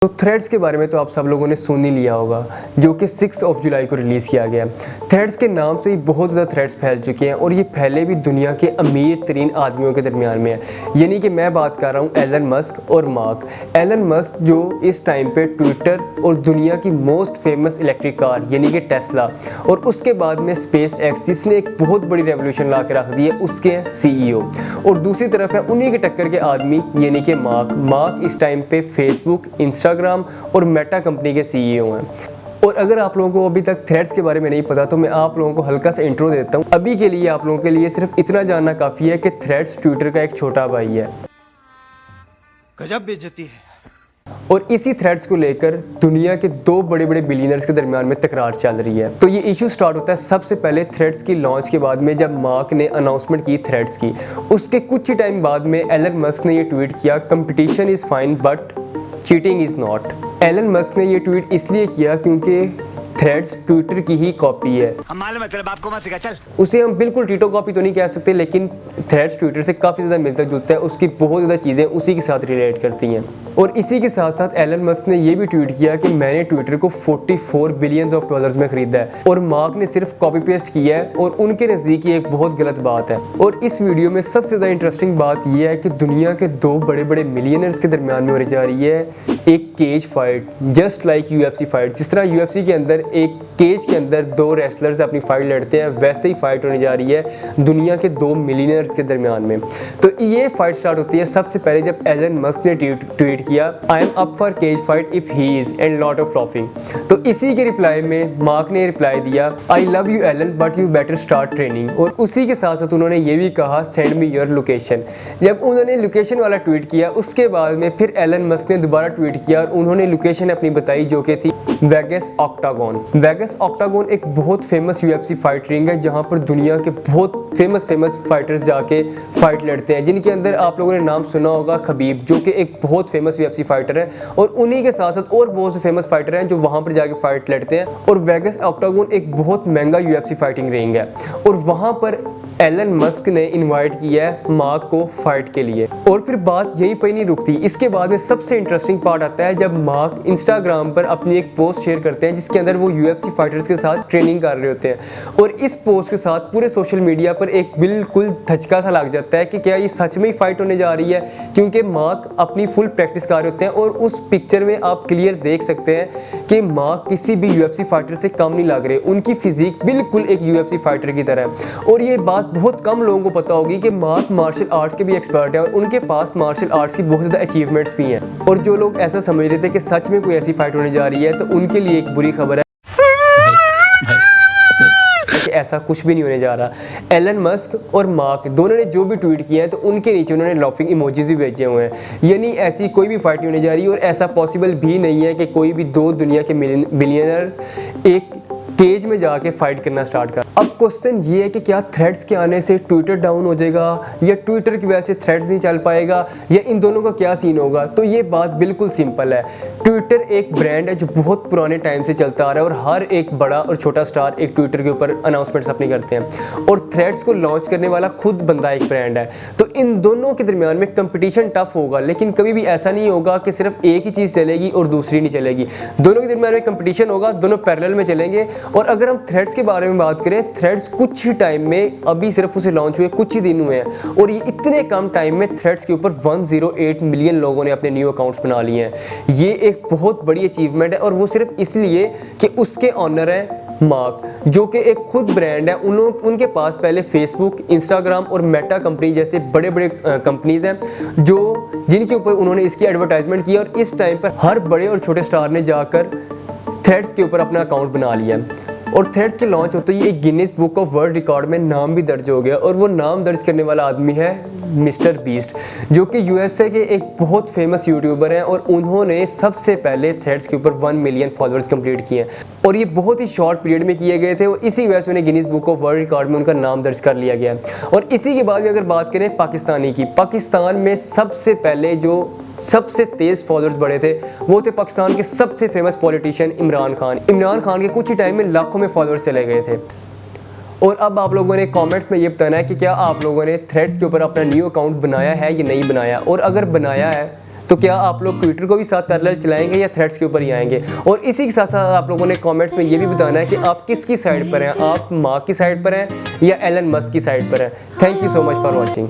तो थ्रेड्स के बारे में तो आप सब लोगों ने सुन ही लिया होगा, जो कि 6 जुलाई को रिलीज़ किया गया। थ्रेड्स के नाम से ही बहुत ज़्यादा थ्रेड्स फैल चुके हैं और ये फैले भी दुनिया के अमीर तरीन आदमियों के दरमियान में है। यानी कि मैं बात कर रहा हूँ एलन मस्क और मार्क। एलन मस्क जो इस टाइम पे ट्विटर और दुनिया की मोस्ट फेमस इलेक्ट्रिक कार यानी कि टेस्ला, और उसके बाद में स्पेस एक्स जिसने एक बहुत बड़ी रेवोल्यूशन ला के रख दी है, उसके CEO। और दूसरी तरफ है उन्हीं के टक्कर के आदमी यानी कि मार्क इस टाइम पे फेसबुक, इंस्टाग्राम और मेटा कंपनी के CEO हैं। और अगर आप लोगों को अभी तक थ्रेड्स के बारे में नहीं पता तो मैं आप लोगों को हल्का सा इंट्रो देता हूँ। अभी के लिए आप लोगों के लिए सिर्फ इतना जानना काफ़ी है कि थ्रेड्स ट्विटर का एक छोटा भाई है। गजब बेइज्जती है। और इसी थ्रेड्स को लेकर दुनिया के 2 बड़े बड़े बिलियनर्स के दरमियान में तकरार चल रही है। तो ये इशू स्टार्ट होता है सबसे पहले थ्रेड्स की लॉन्च के बाद में, जब मार्क ने अनाउंसमेंट की थ्रेड्स की। उसके कुछ ही टाइम बाद में एलन मस्क ने ये ट्वीट किया, competition is fine but cheating is not. Elon Musk ने ये ट्वीट इसलिए किया क्योंकि थ्रेड्स ट्विटर की ही कॉपी है। हम मालूम है तेरे बाप को मत सिखा, चल। उसे हम बिल्कुल टीटो कॉपी तो नहीं कह सकते, लेकिन थ्रेड्स ट्विटर से काफ़ी ज़्यादा मिलता जुलता है। उसकी बहुत ज़्यादा चीज़ें उसी के साथ रिलेट करती हैं। और इसी के साथ साथ एलन मस्क ने ये भी ट्वीट किया कि मैंने ट्विटर को $44 बिलियन में खरीदा है, और मार्क ने सिर्फ कॉपी पेस्ट किया है, और उनके नज़दीक ये एक बहुत गलत बात है। और इस वीडियो में सबसे ज़्यादा इंटरेस्टिंग बात यह है कि दुनिया के 2 बड़े बड़े मिलियनर्स के दरमियान में होने जा रही है एक cage fight, just like UFC fight. जिस तरह UFC के अंदर एक केज के अंदर 2 रेसलर्स अपनी फाइट लड़ते हैं, वैसे ही फाइट होने जा रही है दुनिया के 2 मिलियनर्स के दरमियान में। तो ये फाइट स्टार्ट होती है सबसे पहले जब एलन मस्क ने ट्वीट किया, I am up for cage fight if he is and lot of flopping. तो इसी के रिप्लाई में मार्क ने रिप्लाई दिया, I love you Elon but you better start training. और उसी के साथ साथ उन्होंने ये भी कहा, सेंड मी योर लोकेशन। जब उन्होंने लोकेशन वाला ट्वीट किया, उसके बाद में फिर एलन मस्क ने दोबारा ट्वीट किया और उन्होंने लोकेशन अपनी बताई, जो कि थी वेगस ऑक्टागोन। वेगस ऑक्टागोन एक बहुत फेमस UFC फाइट रिंग है, जहां पर दुनिया के बहुत फेमस फाइटर्स जाके फाइट लड़ते हैं, जिनके अंदर आप लोगों ने नाम सुना होगा खबीब, जो कि एक बहुत फेमस UFC फाइटर है। और उन्हीं के साथ साथ और बहुत से फेमस फाइटर हैं जो वहां पर जाके फाइट लड़ते हैं। और वेगस ऑक्टागोन एक बहुत महंगा UFC फाइटिंग रिंग है, और वहां पर एलन मस्क ने इनवाइट किया है मार्क को फाइट के लिए। और फिर बात यहीं पर नहीं रुकती, इसके बाद में सबसे इंटरेस्टिंग पार्ट आता है जब मार्क इंस्टाग्राम पर अपनी एक पोस्ट शेयर करते हैं जिसके अंदर वो UFC फाइटर्स के साथ ट्रेनिंग कर रहे होते हैं। और इस पोस्ट के साथ पूरे सोशल मीडिया पर एक बिल्कुल धचका सा लग जाता है कि क्या ये सच में ही फाइट होने जा रही है, क्योंकि मार्क अपनी फुल प्रैक्टिस कर रहे होते हैं। और उस पिक्चर में आप क्लियर देख सकते हैं कि मार्क किसी भी UFC फाइटर से कम नहीं लग रहे, उनकी फिजिक बिल्कुल एक UFC फाइटर की तरह है। और ये बात बहुत कम लोगों को पता होगी कि मार्क मार्शल आर्ट्स के भी एक्सपर्ट है और उनके पास मार्शल आर्ट्स की बहुत ज़्यादा अचीवमेंट्स भी हैं। और जो लोग ऐसा समझ रहे थे कि सच में कोई ऐसी फाइट होने जा रही है, तो उनके लिए एक बुरी खबर है कि ऐसा कुछ भी नहीं होने जा रहा। एलन मस्क और मार्क दोनों ने जो भी ट्वीट किया है, तो उनके नीचे उन्होंने लाफिंग इमोजीज भी भेजे हुए हैं। यानी ऐसी कोई भी फाइट नहीं होने जा रही, और ऐसा पॉसिबल भी नहीं है कि कोई भी 2 दुनिया के बिलियनर्स एक केज में जाके फाइट करना स्टार्ट कर। अब क्वेश्चन ये है कि क्या थ्रेड्स के आने से ट्विटर डाउन हो जाएगा, या ट्विटर की वजह से थ्रेड्स नहीं चल पाएगा, या इन दोनों का क्या सीन होगा? तो ये बात बिल्कुल सिंपल है। ट्विटर एक ब्रांड है जो बहुत पुराने टाइम से चलता आ रहा है, और हर एक बड़ा और छोटा स्टार एक ट्विटर के ऊपर अनाउंसमेंट्स अपनी करते हैं, और थ्रेड्स को लॉन्च करने वाला खुद बंदा एक ब्रांड है। तो इन दोनों के दरमियान में कंपटीशन टफ होगा, लेकिन कभी भी ऐसा नहीं होगा कि सिर्फ एक ही चीज़ चलेगी और दूसरी नहीं चलेगी। दोनों के दरमियान में कंपटीशन होगा, दोनों पैरेलल में चलेंगे। और अगर हम थ्रेड्स के बारे में बात करें, थ्रेड्स कुछ ही टाइम में, अभी सिर्फ उसे लॉन्च हुए कुछ ही दिन हुए हैं, और ये इतने कम टाइम में थ्रेड्स के ऊपर 108 मिलियन लोगों ने अपने न्यू अकाउंट्स बना लिए हैं। ये एक बहुत बड़ी अचीवमेंट है, और वो सिर्फ इसलिए कि उसके ऑनर है मार्क, जो कि एक खुद ब्रांड है। उनके पास पहले फेसबुक, इंस्टाग्राम और मेटा कंपनी जैसे बड़े बड़े कंपनीज हैं जिनके ऊपर उन्होंने इसकी एडवर्टाइजमेंट की, और इस टाइम पर हर बड़े और छोटे स्टार ने जाकर थ्रेड्स के ऊपर अपना अकाउंट बना लिया। और थ्रेड्स के लॉन्च होते ही एक Guinness book of world record में नाम भी दर्ज हो गया, और वो नाम दर्ज करने वाला आदमी है मिस्टर बीस्ट, जो कि USA के एक बहुत फेमस यूट्यूबर हैं, और उन्होंने सबसे पहले थ्रेड्स के ऊपर 1 मिलियन फॉलोअर्स कंप्लीट किए हैं, और ये बहुत ही शॉर्ट पीरियड में किए गए थे, और इसी वजह से उन्हें Guinness book of world record में उनका नाम दर्ज कर लिया गया। और इसी के बाद अगर बात करें पाकिस्तानी की, पाकिस्तान में सबसे पहले जो सबसे तेज़ फॉलोअर्स बढ़े थे वो थे पाकिस्तान के सबसे फेमस पॉलिटिशियन इमरान खान के कुछ ही टाइम में लाखों में फॉलोअर्स चले गए थे। और अब आप लोगों ने कमेंट्स में ये बताना है कि क्या आप लोगों ने थ्रेड्स के ऊपर अपना न्यू अकाउंट बनाया है या नहीं बनाया, और अगर बनाया है तो क्या आप लोग ट्विटर को भी साथ पैरेलल चलाएंगे या थ्रेड्स के ऊपर ही आएंगे? और इसी के साथ साथ आप लोगों ने कमेंट्स में ये भी बताना है कि आप किसकी साइड पर हैं, आप मार्क की साइड पर हैं या एलन मस्क की साइड पर हैं। Thank you so much for watching.